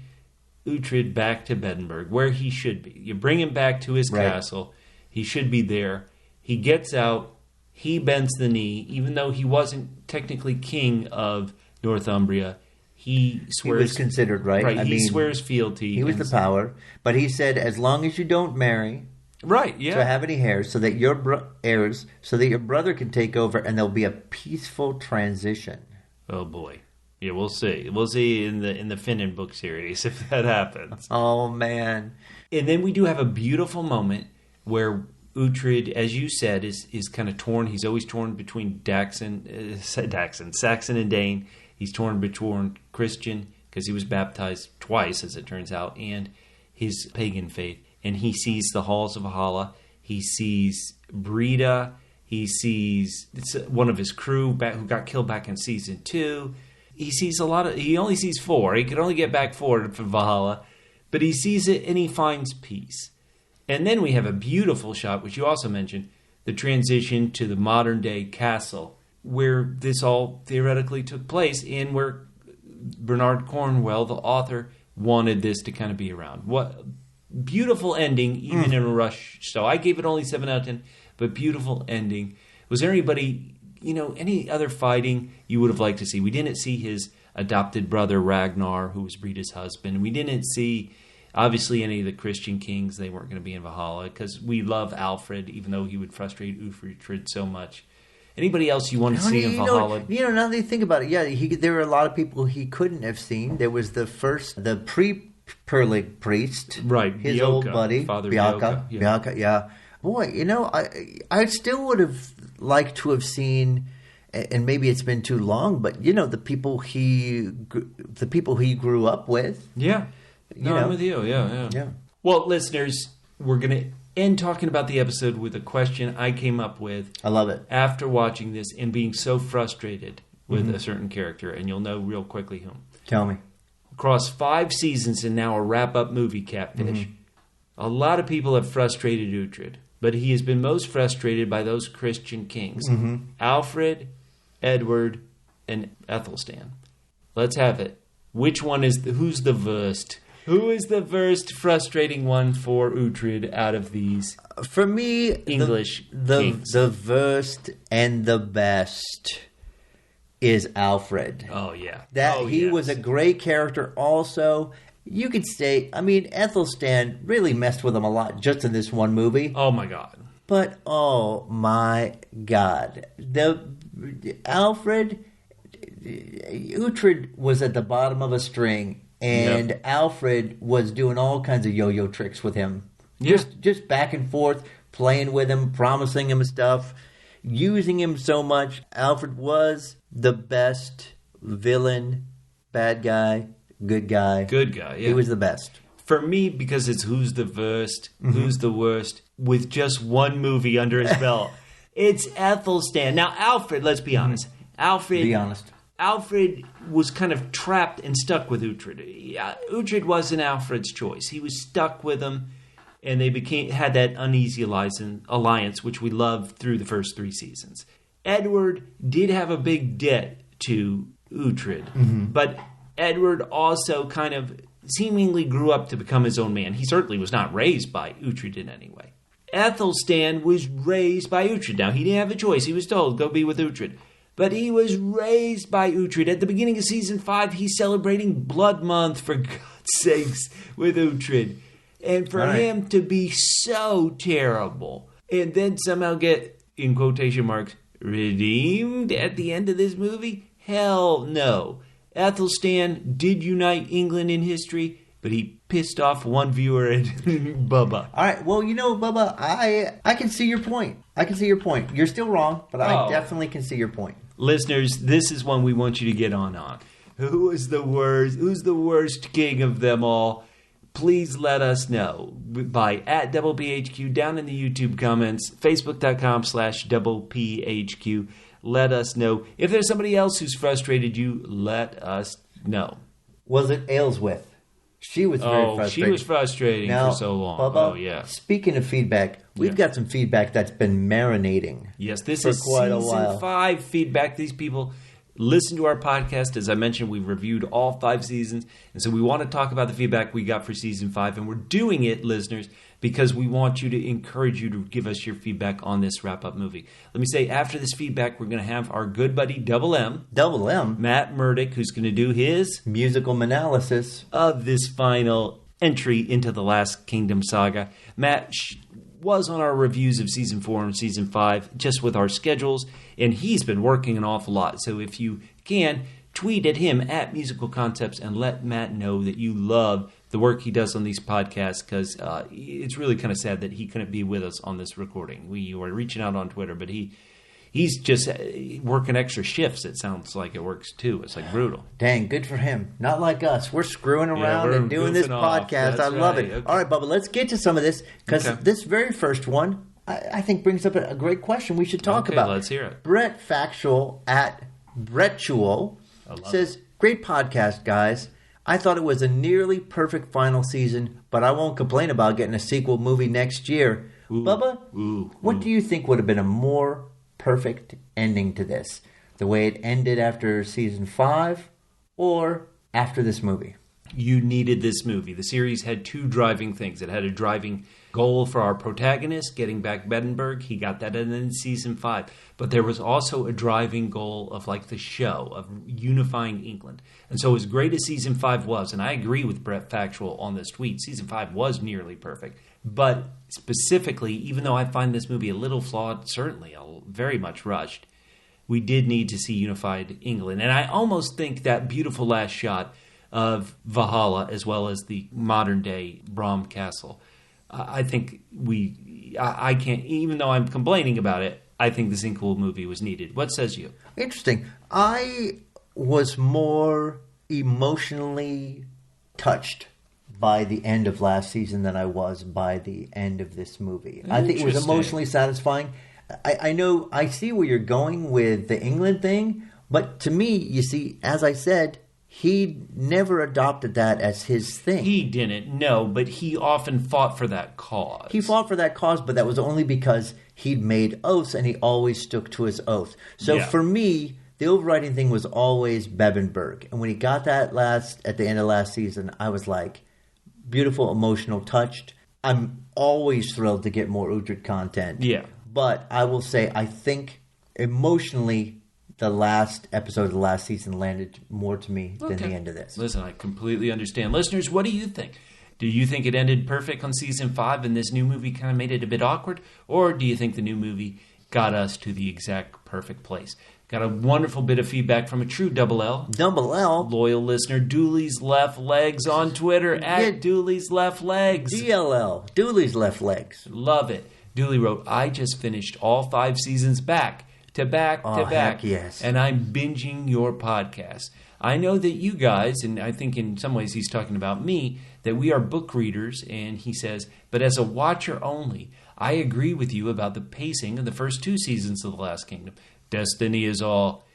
Uhtred back to Bebbanburg, where he should be. You bring him back to his castle. He should be there. He gets out. He bends the knee, even though he wasn't technically king of Northumbria. He swears... He was considered, right? Right, he swears fealty. He was the power. But he said, as long as you don't marry... Right, yeah. To have any heirs, so that your brother can take over, and there'll be a peaceful transition. Oh, boy. Yeah, we'll see. We'll see in the Finan book series if that happens. Oh, man. And then we do have a beautiful moment where Uhtred, as you said, is kind of torn. He's always torn between Saxon and Dane. He's torn between Christian, because he was baptized twice, as it turns out, and his pagan faith. And he sees the halls of Valhalla. He sees Breda. He sees one of his crew who got killed back in season 2. He sees he only sees 4. He could only get back 4 from Valhalla. But he sees it and he finds peace. And then we have a beautiful shot, which you also mentioned, the transition to the modern day castle, where this all theoretically took place and where Bernard Cornwell, the author, wanted this to kind of be around. What beautiful ending, even in a rush. So I gave it only 7 out of 10, but beautiful ending. Was there any other fighting you would have liked to see? We didn't see his adopted brother Ragnar, who was Breda's husband. We didn't see, obviously, any of the Christian kings. They weren't going to be in Valhalla, because we love Alfred, even though he would frustrate Uhtred so much. Anybody else you want to see in Valhalla? Now that you think about it, there were a lot of people he couldn't have seen. There was the pre-Pyrlig priest, right? His Bjorka, old buddy, Father Bjorka, yeah. Boy, I still would have liked to have seen, and maybe it's been too long, but the people he grew up with. Yeah, I'm with you. Yeah. Well, listeners, we're gonna end talking about the episode with a question I came up with. I love it. After watching this and being so frustrated with a certain character, and you'll know real quickly whom. Tell me. Across 5 seasons and now a wrap-up movie, Catfish, a lot of people have frustrated Uhtred, but he has been most frustrated by those Christian kings, Alfred, Edward, and Aethelstan. Let's have it. Who's the worst? Who is the worst frustrating one for Uhtred out of these? For me, English kings? The worst and the best is Alfred. Oh, yeah. He was a great character also. You could say, Aethelstan really messed with him a lot just in this one movie. Oh, my God. But, oh, my God. Uhtred was at the bottom of a string, and Alfred was doing all kinds of yo-yo tricks with him. Yeah. Just back and forth, playing with him, promising him stuff, using him so much. Alfred was the best villain, bad guy, good guy. Good guy, yeah. He was the best. For me, because it's who's the worst, who's the worst, with just one movie under his belt, it's Aethelstan. Now, Alfred, let's be honest. Alfred was kind of trapped and stuck with Uhtred. Uhtred wasn't Alfred's choice. He was stuck with him, and they had that uneasy alliance, which we loved through the first 3 seasons. Edward did have a big debt to Uhtred, but Edward also kind of seemingly grew up to become his own man. He certainly was not raised by Uhtred in any way. Aethelstan was raised by Uhtred. Now, he didn't have a choice. He was told, go be with Uhtred. But he was raised by Uhtred. At the beginning of season 5, he's celebrating Blood Month, for God's sakes, with Uhtred. And for him to be so terrible, and then somehow get, in quotation marks, redeemed at the end of this movie? Hell no. Aethelstan did unite England in history, but he pissed off one viewer and Bubba. All right. Well, Bubba, I can see your point. You're still wrong, but I definitely can see your point. Listeners, this is one we want you to get on. Who is the worst? Who's the worst king of them all? Please let us know by @PHQ down in the YouTube comments, Facebook.com/PHQ. Let us know. If there's somebody else who's frustrated you, let us know. Was it Aelfweard? She was very frustrating. She was frustrating for so long. Bubba, speaking of feedback, we've got some feedback that's been marinating. Yes, this is season 5 feedback. These people listen to our podcast. As I mentioned, we've reviewed all 5 seasons, and so we want to talk about the feedback we got for Season 5, and we're doing it, listeners, because we want you to encourage you to give us your feedback on this wrap-up movie. Let me say, after this feedback, we're going to have our good buddy Double M, Matt Murdock, who's going to do his musical analysis of this final entry into the Last Kingdom saga. Matt was on our reviews of Season 4 and Season 5, just with our schedules, and he's been working an awful lot. So if you can, tweet at him at Musical Concepts and let Matt know that you love the work he does on these podcasts, because it's really kind of sad that he couldn't be with us on this recording. We were reaching out on Twitter, but he's just working extra shifts. It sounds like it works too. It's like brutal. Dang, good for him. Not like us. We're screwing around and doing this podcast. I love it. Okay. All right, Bubba, let's get to some of this, because this very first one, I think, brings up a great question we should talk about. Let's hear it. Brett Factual at Brettual says, great podcast, guys. I thought it was a nearly perfect final season, but I won't complain about getting a sequel movie next year. Bubba, what do you think would have been a more perfect ending to this? The way it ended after Season 5 or after this movie? You needed this movie. The series had 2 driving things. It had a driving goal for our protagonist, getting back Bebbanburg. He got that in Season 5. But there was also a driving goal of like the show, of unifying England. And so as great as Season 5 was, and I agree with Brett Factual on this tweet, Season 5 was nearly perfect. But specifically, even though I find this movie a little flawed, certainly very much rushed, we did need to see unified England. And I almost think that beautiful last shot of Valhalla, as well as the modern-day Brom Castle, I think I can't, even though I'm complaining about it, I think the sequel movie was needed. What says you? Interesting. I was more emotionally touched by the end of last season than I was by the end of this movie. I think it was emotionally satisfying. I know, I see where you're going with the England thing, but to me, you see, as I said, he never adopted that as his thing. He didn't, no, but he often fought for that cause. He fought for that cause, but that was only because he'd made oaths and he always stuck to his oath. So for me, the overriding thing was always Bebbanburg. And when he got that at the end of last season, I was like, beautiful, emotional, touched. I'm always thrilled to get more Uhtred content. Yeah. But I will say, I think emotionally, the last episode of the last season landed more to me than the end of this. Listen, I completely understand. Listeners, what do you think? Do you think it ended perfect on Season 5 and this new movie kind of made it a bit awkward? Or do you think the new movie got us to the exact perfect place? Got a wonderful bit of feedback from a true Double L. Double L? Loyal listener, Dooley's Left Legs on Twitter, at Dooley's Left Legs. DLL, Dooley's Left Legs. Love it. Dooley wrote, I just finished all 5 seasons back to back to back. Heck yes. And I'm binging your podcast. I know that you guys, and I think in some ways he's talking about me, that we are book readers, and he says, but as a watcher only, I agree with you about the pacing of the first 2 seasons of The Last Kingdom. Destiny is all.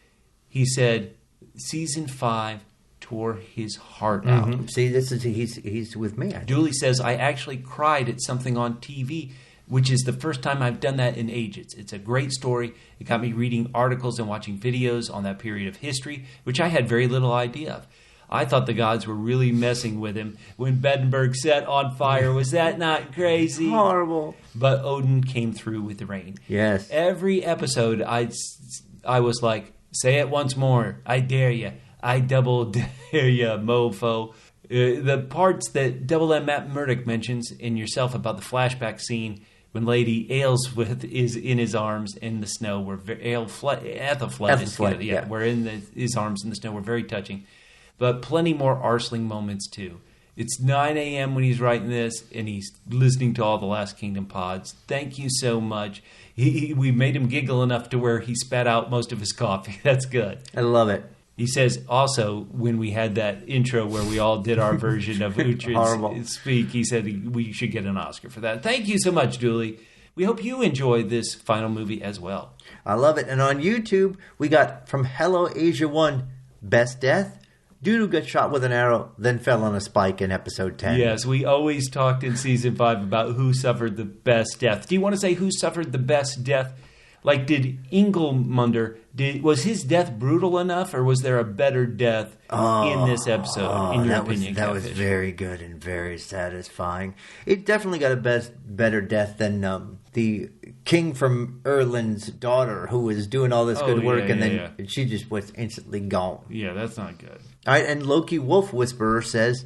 He said, Season 5 tore his heart out. See, this is he's with me. Dooley says, I actually cried at something on TV, which is the first time I've done that in ages. It's a great story. It got me reading articles and watching videos on that period of history, which I had very little idea of. I thought the gods were really messing with him when Bebbanburg set on fire. Was that not crazy? Horrible. But Odin came through with the rain. Yes. Every episode, I was like, say it once more. I dare you. I double dare you, mofo. The parts that Double M Matt Murdock mentions in yourself about the flashback scene when Lady Aelfweard is in his arms in the snow, where Aethelflaed were in his arms in the snow, were very touching. But plenty more Arseling moments too. It's 9 a.m. when he's writing this, and he's listening to all the Last Kingdom pods. Thank you so much. We made him giggle enough to where he spat out most of his coffee. That's good. I love it. He says also, when we had that intro where we all did our version of Uhtred's speak, he said we should get an Oscar for that. Thank you so much, Dooley. We hope you enjoy this final movie as well. I love it. And on YouTube, we got from Hello Asia 1, Best Death. Dude got shot with an arrow, then fell on a spike in episode 10. Yes, we always talked in Season 5 about who suffered the best death. Do you want to say who suffered the best death? Like, did Ingilmundr, was his death brutal enough, or was there a better death in this episode, in your opinion? That was very good and very satisfying. It definitely got a better death than the king from Erland's daughter, who was doing all this good work, and then she just was instantly gone. Yeah, that's not good. All right, and Loki Wolf Whisperer says,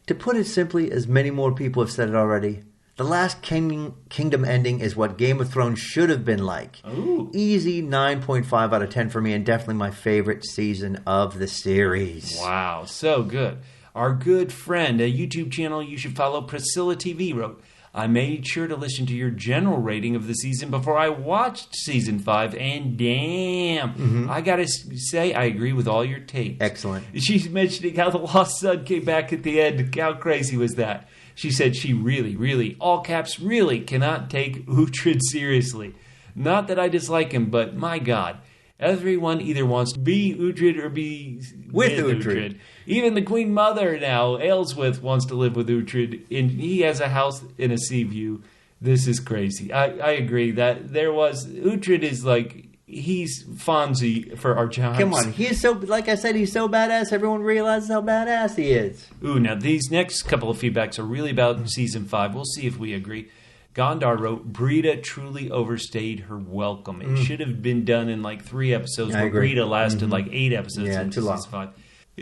to put it simply, as many more people have said it already, the last kingdom ending is what Game of Thrones should have been like. Ooh. Easy 9.5 out of 10 for me, and definitely my favorite season of the series. Wow, so good. Our good friend, a YouTube channel you should follow, Priscilla TV, wrote, I made sure to listen to your general rating of the season before I watched Season 5, and damn, I gotta say, I agree with all your takes. Excellent. She's mentioning how the Lost Son came back at the end. How crazy was that? She said she really, really, all caps, really cannot take Uhtred seriously. Not that I dislike him, but my God, everyone either wants to be Uhtred or be with Uhtred. Even the Queen Mother now, Aelfweard, wants to live with Uhtred, and he has a house in a sea view. This is crazy. I agree that there was, Uhtred is like, he's Fonzie for our times. Come on, he is so, like I said, he's so badass, everyone realizes how badass he is. Ooh, now these next couple of feedbacks are really about Season 5. We'll see if we agree. Gondar wrote, Brita truly overstayed her welcome. It should have been done in like 3 episodes, but Brita lasted like 8 episodes in Season 5.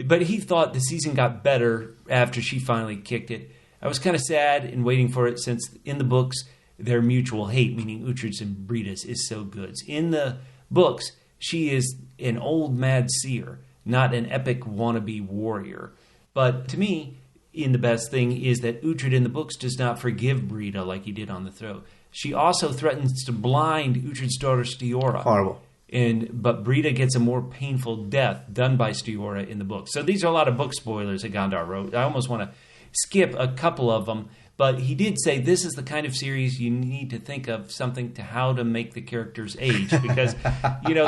But he thought the season got better after she finally kicked it. I was kind of sad and waiting for it since in the books, their mutual hate, meaning Uhtred's and Brita's, is so good. In the books, she is an old mad seer, not an epic wannabe warrior. But to me, in the best thing is that Uhtred in the books does not forgive Brita like he did on the throne. She also threatens to blind Uhtred's daughter Stiora. Horrible. But Brita gets a more painful death done by Stiora in the book. So these are a lot of book spoilers that Gondar wrote. I almost want to skip a couple of them, but he did say this is the kind of series you need to think of something to how to make the characters age, because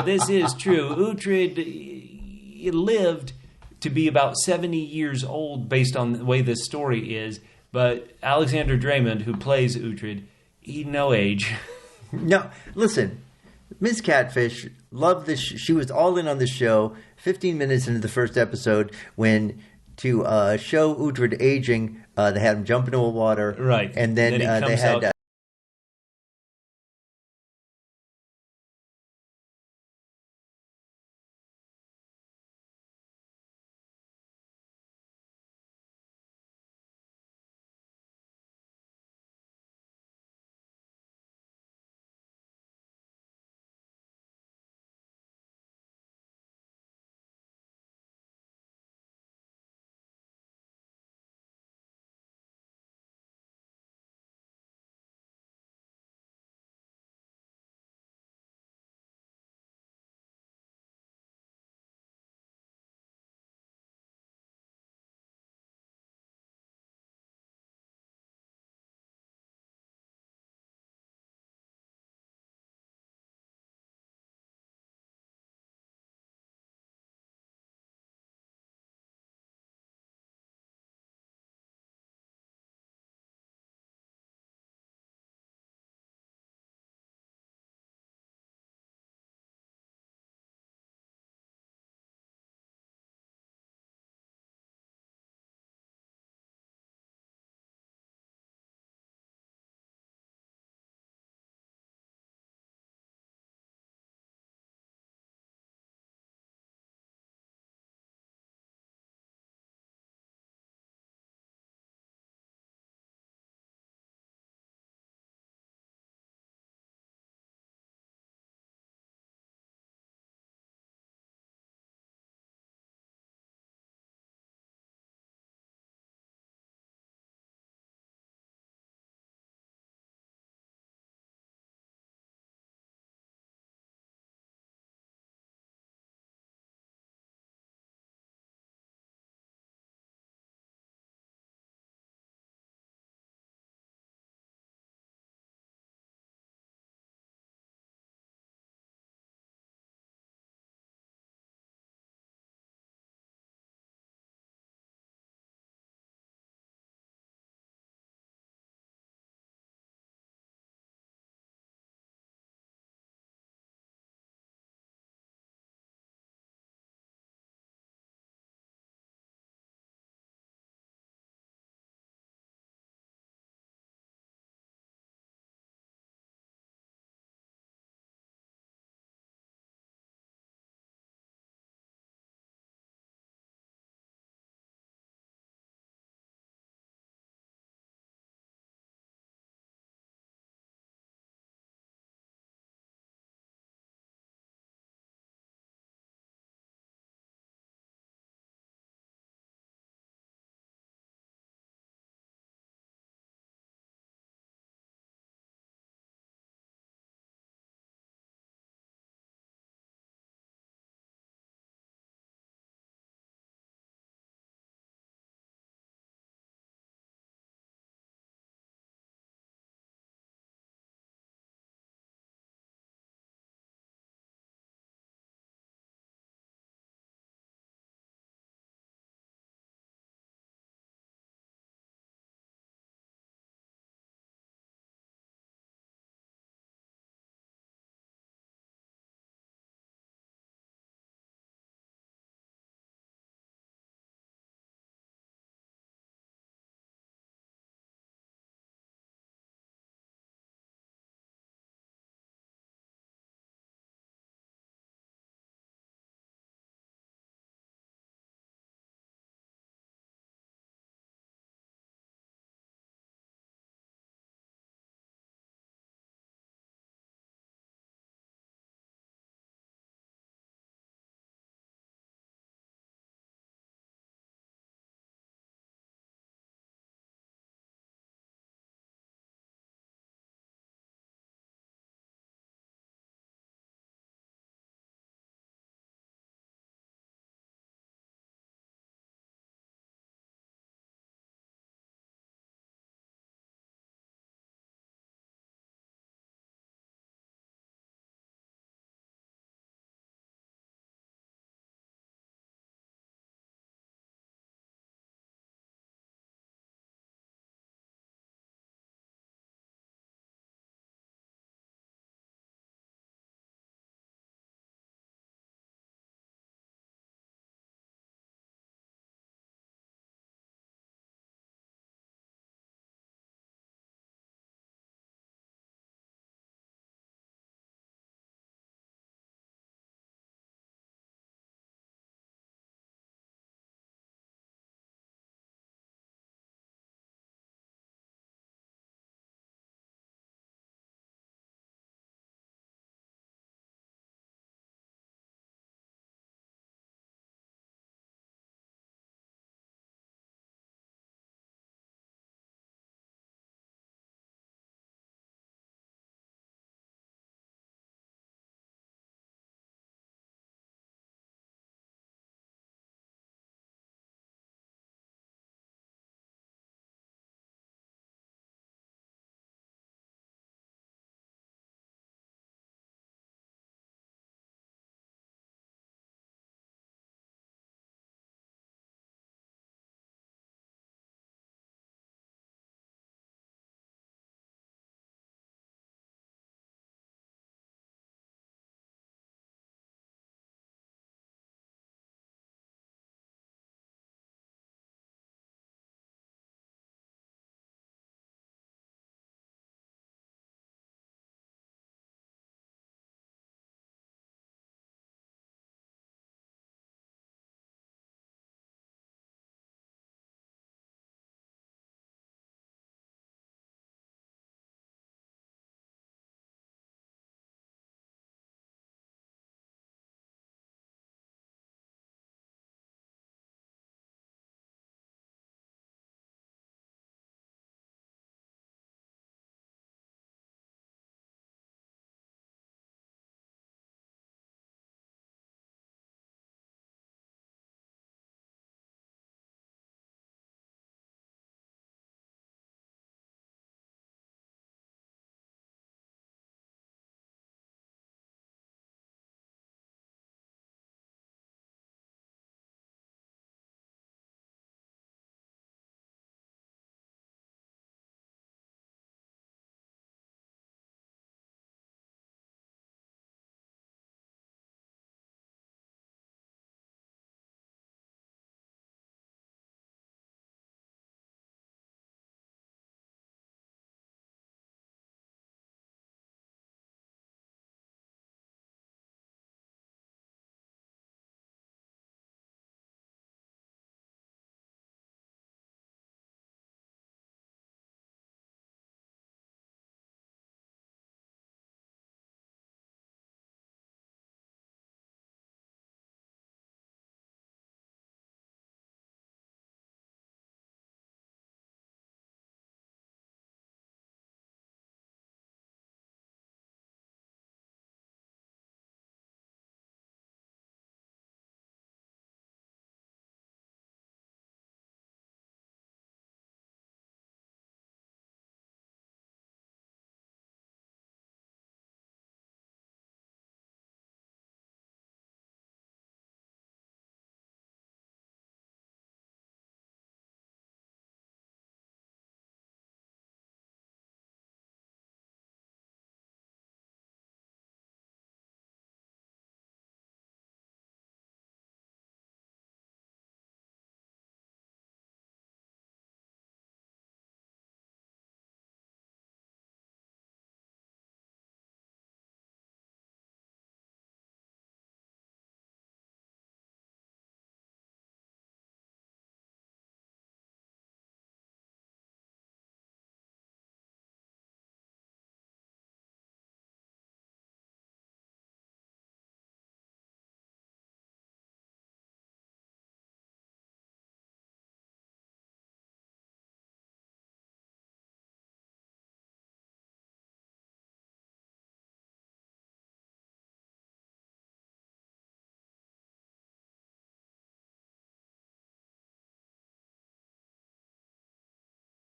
this is true. Uhtred lived to be about 70 years old based on the way this story is, but Alexander Draymond, who plays Uhtred, he no age. No, listen. Ms. Catfish loved this. She was all in on the show. 15 minutes into the first episode, when to show Uhtred aging, they had him jump into a water, right? And then they had